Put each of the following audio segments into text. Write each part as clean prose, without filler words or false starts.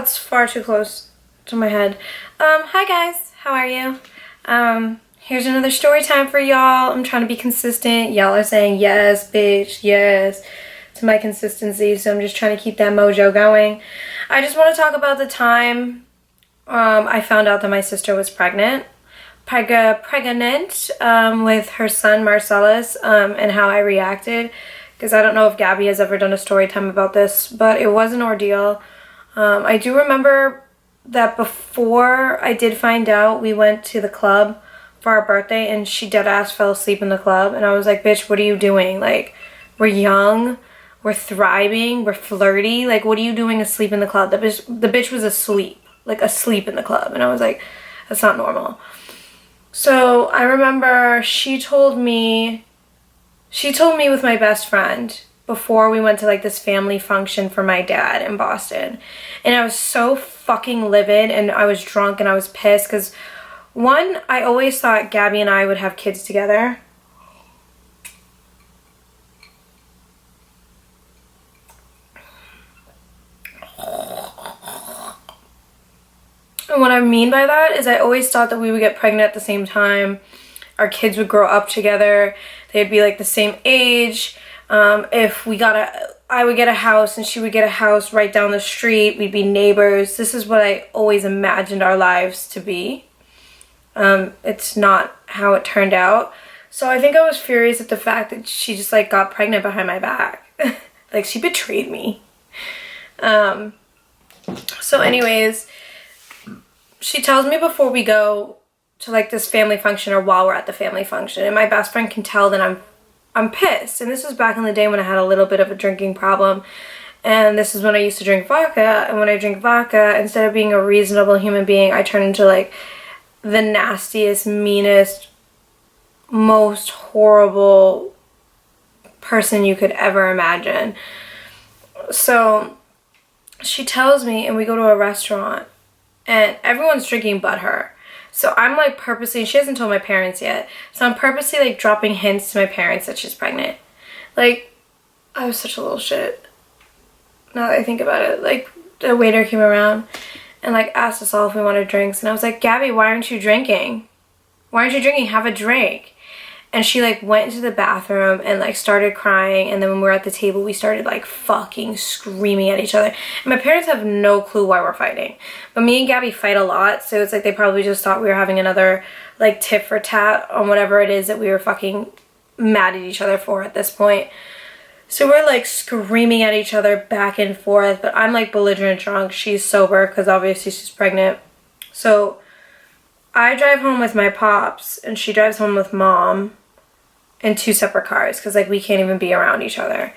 that's far too close to my head. Hi guys, how are you? Here's another story time for y'all. I'm trying to be consistent. Y'all are saying yes, bitch, yes to my consistency, so I'm just trying to keep that mojo going. I just want to talk about the time I found out that my sister was pregnant with her son Marcellus, and how I reacted, because I don't know if Gabby has ever done a story time about this, but it was an ordeal. I do remember that before I did find out, we went to the club for our birthday, and she dead ass fell asleep in the club, and I was like, bitch, what are you doing? Like, we're young, we're thriving, we're flirty, like, what are you doing asleep in the club? The bitch was asleep, like asleep in the club, and I was like, that's not normal. So I remember she told me with my best friend before we went to like this family function for my dad in Boston, and I was so fucking livid, and I was drunk, and I was pissed because, one, I always thought Gabby and I would have kids together. And what I mean by that is I always thought that we would get pregnant at the same time. Our kids would grow up together. They'd be like the same age. If I would get a house and she would get a house right down the street. We'd be neighbors. This is what I always imagined our lives to be. It's not how it turned out. So I think I was furious at the fact that she just like got pregnant behind my back. Like, she betrayed me. So anyways, she tells me before we go to like this family function, or while we're at the family function, and my best friend can tell that I'm pissed. And this was back in the day when I had a little bit of a drinking problem, and this is when I used to drink vodka. And when I drink vodka, instead of being a reasonable human being, I turn into like the nastiest, meanest, most horrible person you could ever imagine. So she tells me, and we go to a restaurant, and everyone's drinking but her. So I'm like purposely, she hasn't told my parents yet, so I'm purposely like dropping hints to my parents that she's pregnant. Like, I was such a little shit. Now that I think about it, like, the waiter came around and like asked us all if we wanted drinks, and I was like, Gabby, why aren't you drinking? Why aren't you drinking? Have a drink. And she like went into the bathroom and like started crying, and then when we were at the table, we started like fucking screaming at each other. And my parents have no clue why we're fighting, but me and Gabby fight a lot, so it's like they probably just thought we were having another like tit for tat on whatever it is that we were fucking mad at each other for at this point. So we're like screaming at each other back and forth, but I'm like belligerent drunk. She's sober because obviously she's pregnant. So I drive home with my pops, and she drives home with mom in two separate cars, because like we can't even be around each other.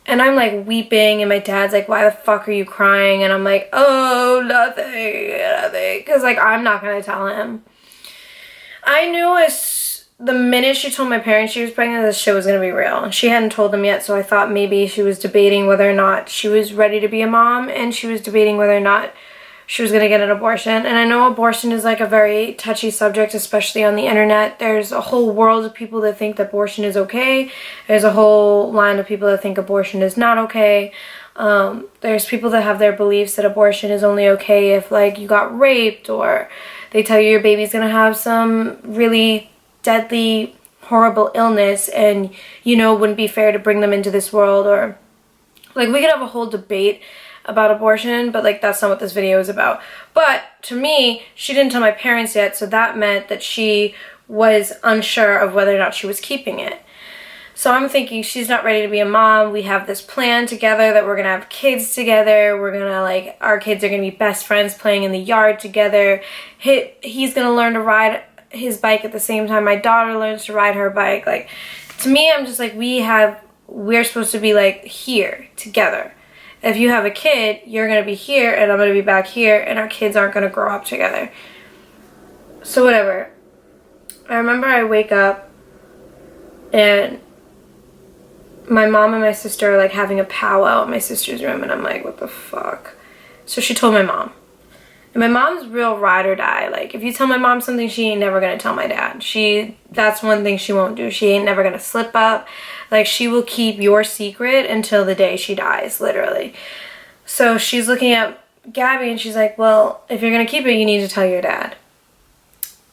And I'm like weeping, and my dad's like, why the fuck are you crying? And I'm like, oh, nothing, because like I'm not gonna tell him. I knew the minute she told my parents she was pregnant, this shit was gonna be real. She hadn't told them yet, so I thought maybe she was debating whether or not she was ready to be a mom, and she was debating whether or not she was gonna get an abortion. And I know abortion is like a very touchy subject, especially on the internet. There's a whole world of people that think that abortion is okay. There's a whole line of people that think abortion is not okay. There's people that have their beliefs that abortion is only okay if like you got raped, or they tell you your baby's gonna have some really deadly, horrible illness, and you know, it wouldn't be fair to bring them into this world. Or like, we could have a whole debate about abortion, but like that's not what this video is about. But to me, she didn't tell my parents yet, so that meant that she was unsure of whether or not she was keeping it. So I'm thinking, she's not ready to be a mom. We have this plan together that we're gonna have kids together. We're gonna like, our kids are gonna be best friends playing in the yard together. He's gonna learn to ride his bike at the same time my daughter learns to ride her bike. Like, to me, I'm just like, we're supposed to be like here together. If you have a kid, you're going to be here, and I'm going to be back here, and our kids aren't going to grow up together. So whatever. I remember I wake up, and my mom and my sister are like having a powwow in my sister's room, and I'm like, what the fuck? So she told my mom. And my mom's real ride or die. Like, if you tell my mom something, she ain't never gonna tell my dad. That's one thing she won't do. She ain't never gonna slip up. Like, she will keep your secret until the day she dies, literally. So she's looking at Gabby, and she's like, well, if you're gonna keep it, you need to tell your dad.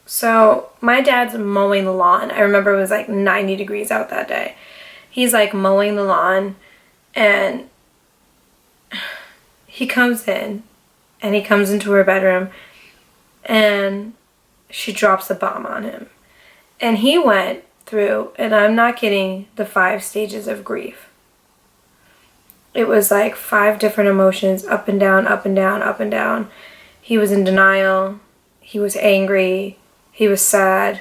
So my dad's mowing the lawn. I remember it was like 90 degrees out that day. He's like mowing the lawn, and he comes in, and he comes into her bedroom, and she drops the bomb on him. And he went through, and I'm not kidding, the 5 stages of grief. It was like 5 different emotions, up and down, up and down, up and down. He was in denial. He was angry. He was sad.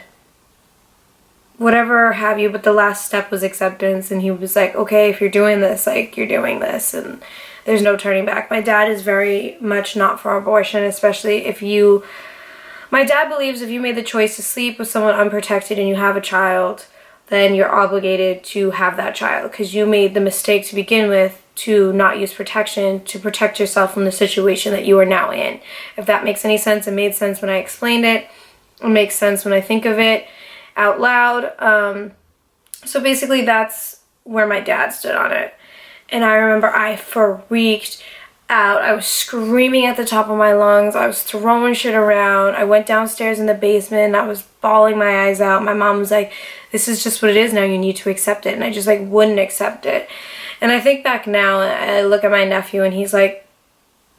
Whatever have you, but the last step was acceptance, and he was like, okay, if you're doing this, like, you're doing this, and there's no turning back. My dad is very much not for abortion, especially if you... My dad believes if you made the choice to sleep with someone unprotected and you have a child, then you're obligated to have that child, because you made the mistake to begin with to not use protection, to protect yourself from the situation that you are now in. If that makes any sense, it made sense when I explained it. It makes sense when I think of it out loud. So basically that's where my dad stood on it. And I remember I freaked out. I was screaming at the top of my lungs. I was throwing shit around. I went downstairs in the basement and I was bawling my eyes out. My mom was like, this is just what it is now. You need to accept it. And I just like wouldn't accept it. And I think back now and I look at my nephew and he's like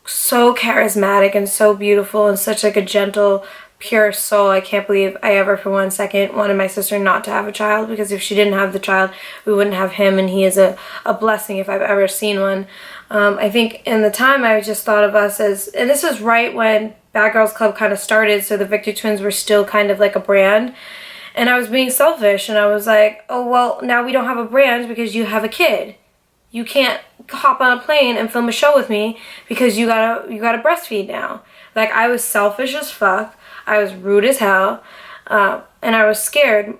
so charismatic and so beautiful and such like a gentle, pure soul. I can't believe I ever for 1 second wanted my sister not to have a child, because if she didn't have the child, we wouldn't have him, and he is a blessing if I've ever seen one. I think in the time I just thought of us as, and this was right when Bad Girls Club kind of started, so the Victor twins were still kind of like a brand, and I was being selfish, and I was like, oh well, now we don't have a brand because you have a kid. You can't hop on a plane and film a show with me because you gotta breastfeed now. Like, I was selfish as fuck. I was rude as hell, and I was scared,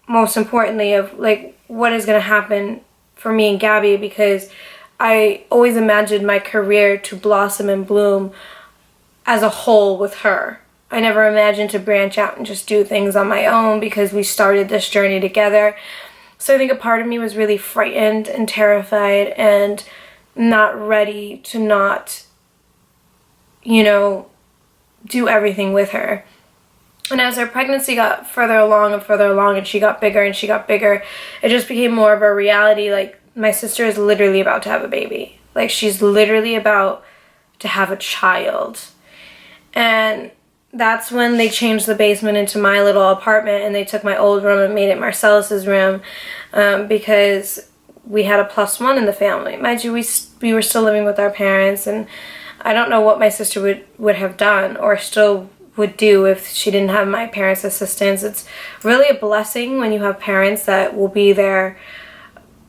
most importantly, of like what is going to happen for me and Gabby, because I always imagined my career to blossom and bloom as a whole with her. I never imagined to branch out and just do things on my own, because we started this journey together. So I think a part of me was really frightened and terrified and not ready to not, you know, do everything with her. And as her pregnancy got further along and she got bigger and she got bigger, it just became more of a reality. Like, my sister is literally about to have a baby. Like, she's literally about to have a child. And that's when they changed the basement into my little apartment, and they took my old room and made it Marcellus's room, because we had a +1 in the family. Mind you, we were still living with our parents, and I don't know what my sister would have done or still would do if she didn't have my parents' assistance. It's really a blessing when you have parents that will be there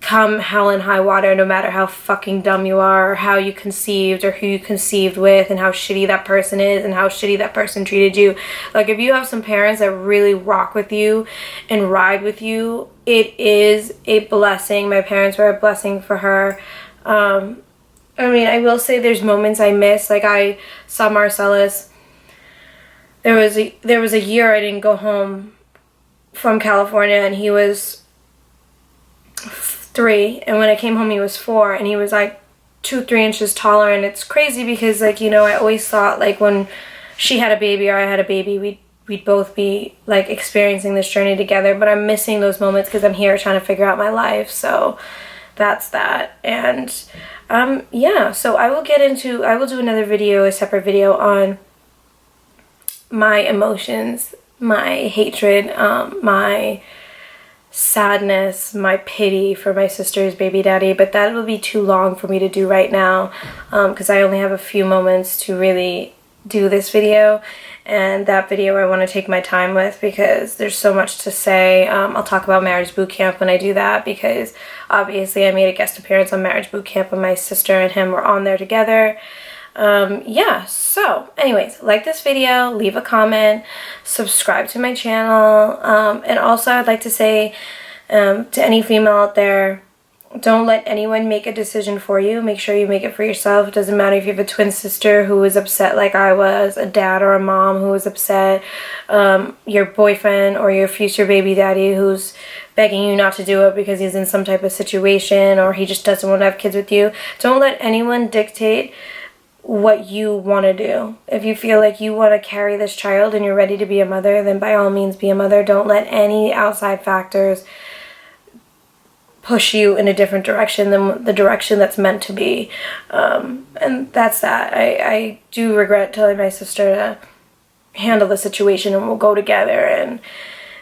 come hell and high water, no matter how fucking dumb you are, or how you conceived, or who you conceived with, and how shitty that person is, and how shitty that person treated you. Like, if you have some parents that really rock with you and ride with you, it is a blessing. My parents were a blessing for her. I mean, I will say there's moments I miss. Like, I saw Marcellus. There was a year I didn't go home from California, and he was 3, and when I came home he was 4, and he was like 2-3 inches taller. And it's crazy because, like, you know, I always thought, like, when she had a baby or I had a baby, we'd both be like experiencing this journey together. But I'm missing those moments because I'm here trying to figure out my life. So that's that. And yeah, so I will do another video, a separate video on my emotions, my hatred, my sadness, my pity for my sister's baby daddy, but that will be too long for me to do right now, because I only have a few moments to really do this video, and that video I want to take my time with because there's so much to say. I'll talk about Marriage Boot Camp when I do that, because obviously I made a guest appearance on Marriage Boot Camp and my sister and him were on there together. Yeah, so anyways, like this video, leave a comment, subscribe to my channel, and also I'd like to say to any female out there, don't let anyone make a decision for you. Make sure you make it for yourself. It doesn't matter if you have a twin sister who was upset like I was, a dad or a mom who was upset, your boyfriend or your future baby daddy who's begging you not to do it because he's in some type of situation or he just doesn't want to have kids with you. Don't let anyone dictate what you want to do. If you feel like you want to carry this child and you're ready to be a mother, then by all means be a mother. Don't let any outside factors push you in a different direction than the direction that's meant to be. And that's that. I do regret telling my sister to handle the situation and we'll go together.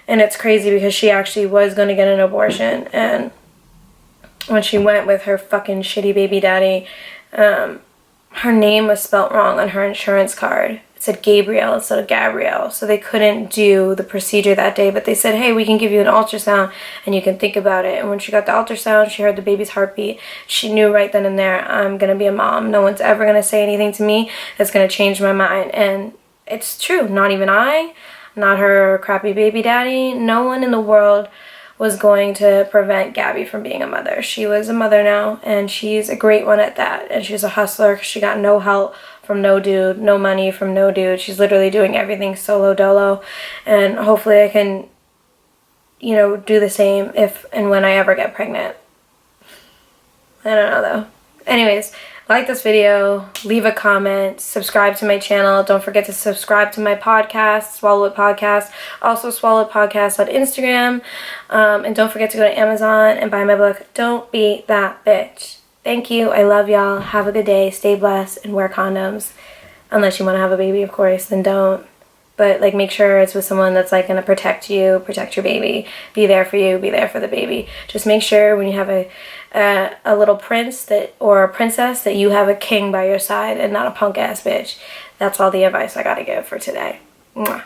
And it's crazy because she actually was going to get an abortion. And when she went with her fucking shitty baby daddy, her name was spelt wrong on her insurance card. It said Gabrielle instead of Gabrielle. So they couldn't do the procedure that day, but they said, hey, we can give you an ultrasound and you can think about it. And when she got the ultrasound, she heard the baby's heartbeat. She knew right then and there, I'm going to be a mom. No one's ever going to say anything to me that's going to change my mind. And it's true. Not even I, not her crappy baby daddy. No one in the world was going to prevent Gabby from being a mother. She was a mother now, and she's a great one at that. And she's a hustler. She got no help from no dude, no money from no dude. She's literally doing everything solo dolo. And hopefully I can, you know, do the same if and when I ever get pregnant. I don't know though. Anyways, like this video, leave a comment, subscribe to my channel. Don't forget to subscribe to my podcast, Swallow It Podcast. Also Swallow It Podcast on Instagram. And don't forget to go to Amazon and buy my book, Don't Be That Bitch. Thank you. I love y'all. Have a good day. Stay blessed and wear condoms. Unless you want to have a baby, of course, then don't. But like, make sure it's with someone that's like going to protect you, protect your baby, be there for you, be there for the baby. Just make sure when you have a little prince that or a princess that you have a king by your side and not a punk ass bitch. That's all the advice I got to give for today. Mwah.